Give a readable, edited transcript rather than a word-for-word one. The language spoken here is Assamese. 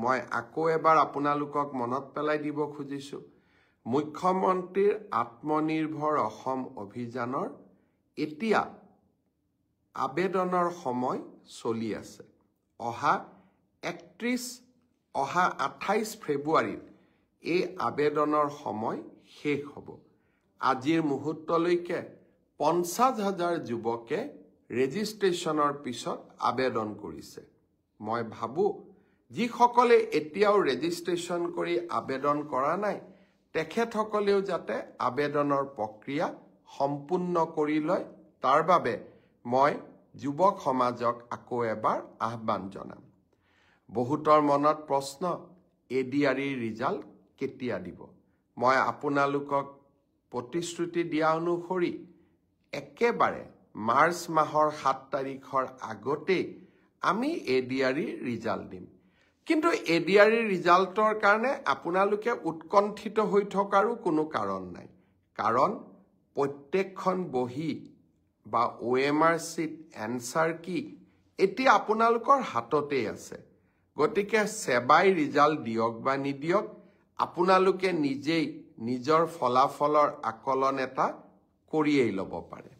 মই আকৌ এবাৰ আপোনালোকক মনত পেলাই দিব খুজিছো মুখ্যমন্ত্ৰীৰ আত্মনিৰ্ভৰ অসম অভিযানৰ এতিয়া আবেদনৰ সময় চলি আছে অহা 28 ফেব্ৰুৱাৰীত এই আবেদনৰ সময় শেষ হ'ব আজিৰ মুহূৰ্তলৈকে 50,000 যুৱকে ৰেজিষ্ট্ৰেচনৰ পিছত আবেদন কৰিছে মই ভাবো যিসকলে এতিয়াও ৰেজিষ্ট্ৰেচন কৰি আবেদন কৰা নাই তেখেতসকলেও যাতে আবেদনৰ প্ৰক্ৰিয়া সম্পূৰ্ণ কৰি লয় তাৰ বাবে মই যুৱক সমাজক আকৌ এবাৰ আহ্বান জনাম বহুতৰ মনত প্ৰশ্ন এডিআৰই ৰিজাল্ট কেতিয়া দিব মই আপোনালোকক প্ৰতিশ্ৰুতি দিয়া অনুসৰি একেবাৰে মাৰ্চ মাহৰ 7 তাৰিখৰ আগতে আমি এডিআৰই ৰিজাল্ট দিম কিন্তু এডিআৰই ৰিজাল্টৰ কাৰণে আপোনালোকে উৎকণ্ঠিত হৈ থকাৰো কোনো কাৰণ নাই কাৰণ প্ৰত্যেকখন বহি বা OMR sheet answer কি এতিয়া আপোনালোকৰ হাততে আছে গতিকে সেবাই ৰিজাল্ট দিয়ক বা নিদিয়ক আপোনালোকে নিজেই নিজৰ ফলাফলৰ আকলন এটা কৰিয়েই ল'ব পাৰে